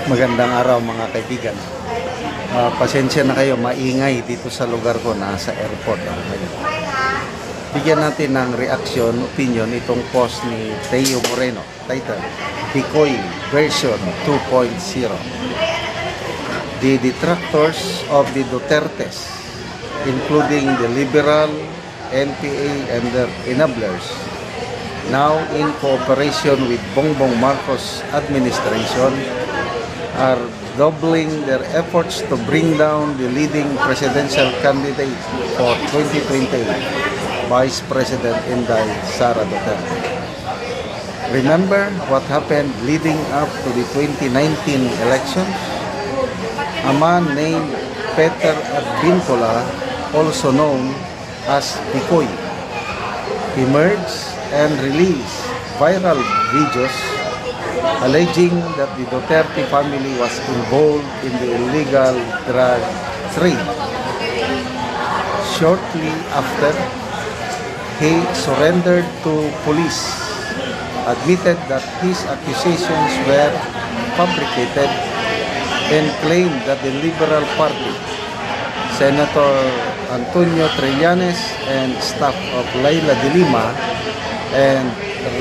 Magandang araw mga kaibigan. Pasensya na kayo, maingay dito sa lugar ko, nasa airport. Bigyan natin ng reaction, opinion itong post ni Teo Moreno. Title, Picoy version 2.0. The detractors of the Dutertes, including the liberal, NPA and their enablers, now in cooperation with Bongbong Marcos administration, are doubling their efforts to bring down the leading presidential candidate for 2020, Vice President Inday Sara Duterte. Remember what happened leading up to the 2019 elections? A man named Peter Advincula, also known as Picoy, emerged and released viral videos alleging that the Duterte family was involved in the illegal drug trade. Shortly after, he surrendered to police, admitted that his accusations were fabricated, and claimed that the Liberal Party, Senator Antonio Trillanes and staff of Laila de Lima and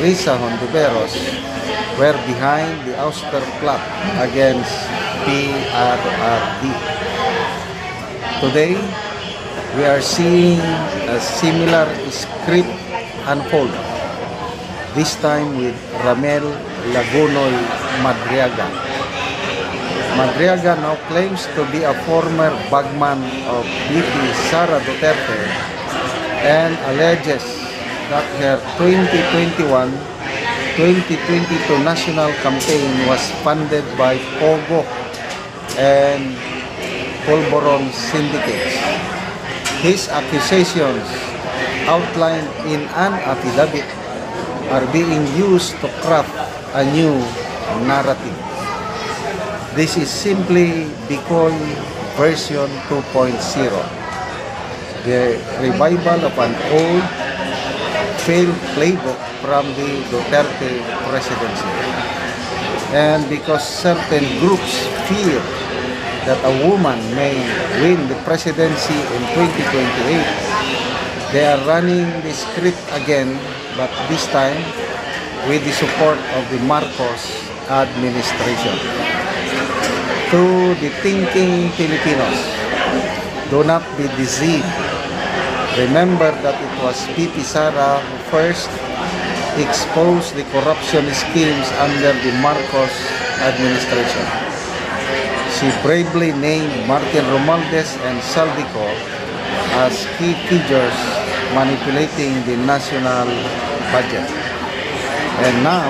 Risa Hontiveros were behind the ouster plot against PRRD. Today, we are seeing a similar script unfold, this time with Ramel Lagunoy Madriaga. Madriaga now claims to be a former bagman of VP Sara Duterte and alleges that her 2022 national campaign was funded by Pogo and Polvoron syndicates. His accusations, outlined in an affidavit, are being used to craft a new narrative. This is simply Picoy version 2.0, the revival of an old, failed playbook from the Duterte presidency. And because certain groups fear that a woman may win the presidency in 2028, they are running the script again, but this time with the support of the Marcos administration. To the thinking Filipinos, do not be deceived. Remember that it was VP Sara who first exposed the corruption schemes under the Marcos administration. She bravely named Martin Romualdez and Saldico as key figures manipulating the national budget. And now,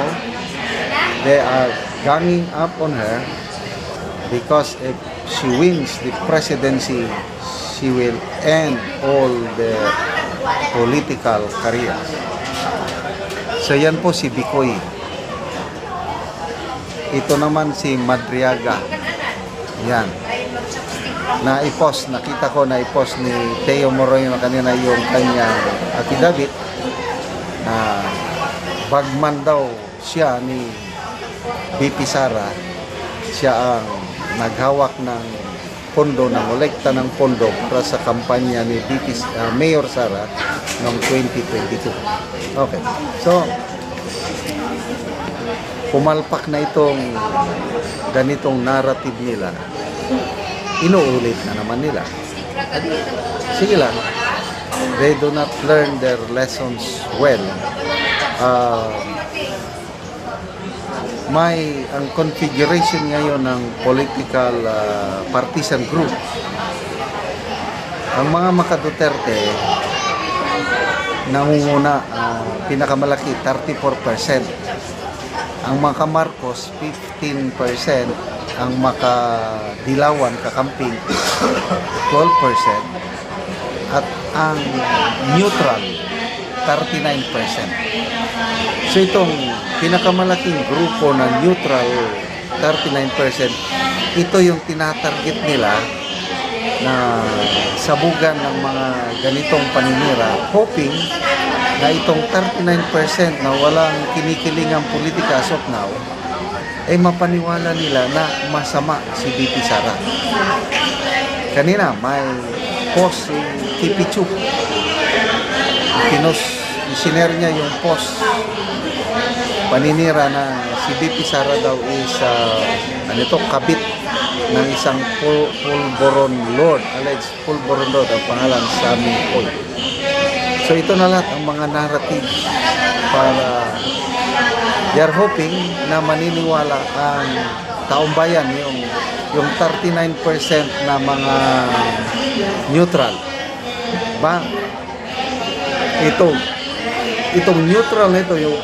they are ganging up on her because if she wins the presidency, she will end all the political careers. So yan po si Picoy. Ito naman si Madriaga. Yan. Nakita ko na-i-post ni Teo Moreno kanina yung kanyang affidavit na bagman daw siya ni VP Sara. Siya ang naghawak ng pondo, ng kolekta ng pondo para sa kampanya ni Mayor Sara noong 2022. Okay. So, pumalpak na itong ganitong narrative nila. Inuulit na naman nila. Sige lang. They do not learn their lessons well. Ang configuration ngayon ng political partisan group, ang mga maka-Duterte nangunguna, pinakamalaki 34%, ang maka-Marcos 15%, ang maka-Dilawan kakamping 12%, at ang neutral 39%. So itong pinakamalaking grupo na neutral 39%, ito yung tinatarget nila na sabugan ng mga ganitong paninira, hoping na itong 39% na walang kinikilingang politika as of now ay mapaniwala nila na masama si BP Sara. Kanina may post si Kipi Chu. Isinare niya yung post paninira na si BP Sara daw is kabit ng isang Pulboron Lord, alleged Pulboron Lord ang pangalan, Sammy Oy. So ito na lahat ang mga narrative para they are hoping na maniniwala ang taong bayan, yung 39% na mga neutral. Ba? Itong neutral na ito, yung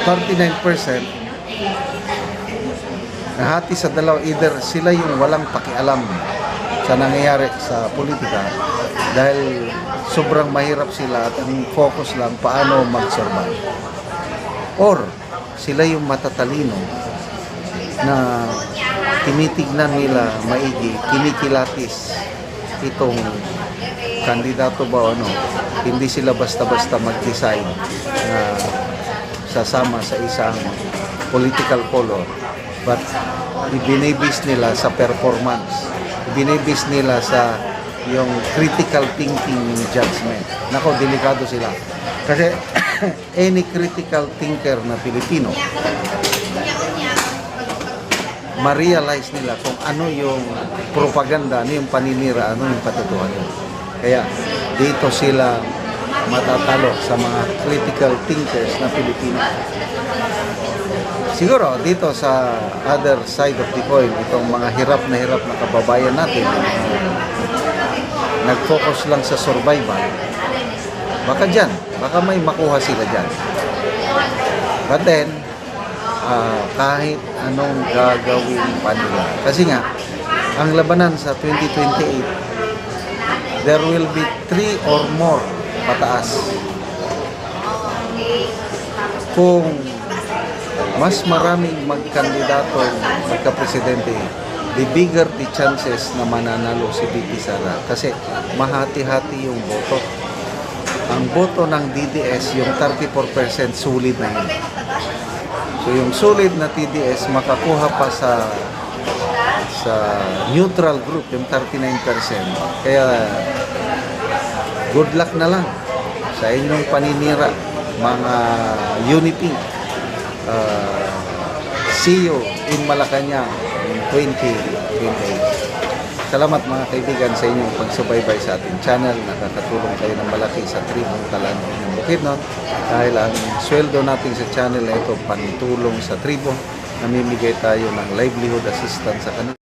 39%, nahati sa dalaw, either sila yung walang pakialam sa nangyayari sa politika dahil sobrang mahirap sila at ang focus lang paano mag-survive, or sila yung matatalino na tinitignan nila maigi, kinikilatis itong kandidato ba hindi sila basta-basta mag-decide na sasama sa isang political color, but ibinibis nila sa performance, ibinibis nila sa yung critical thinking judgment. Nako, delikado sila kasi any critical thinker na Pilipino ma-realize nila kung ano yung propaganda, ano yung paninira, ano yung katotohanan. Kaya dito sila matatalo sa mga critical thinkers na Pilipino. Siguro dito sa other side of the coin, itong mga hirap na kababayan natin, nag-focus lang sa survival, baka may makuha sila dyan. But then, kahit anong gagawin pa nila. Kasi nga, ang labanan sa 2028, there will be 3 or more pataas. Kung mas maraming magkandidato magka-presidente, the bigger the chances na mananalo si BP Sara. Kasi mahati-hati yung boto. Ang boto ng DDS, yung 34%, sulit na yun. So yung sulit na TDS makakuha pa sa neutral group, yung 39%. Kaya good luck na lang sa inyong paninira, mga Unipink. See you in Malacanang in 2028. Salamat mga kaibigan sa inyong pagsubaybay sa ating channel. Nakakatulong kayo ng malaki sa tribong Talan ng Bukidnon. Dahil ang sweldo natin sa channel na ito, pantulong sa tribo. Namimigay tayo ng livelihood assistance sa kanila.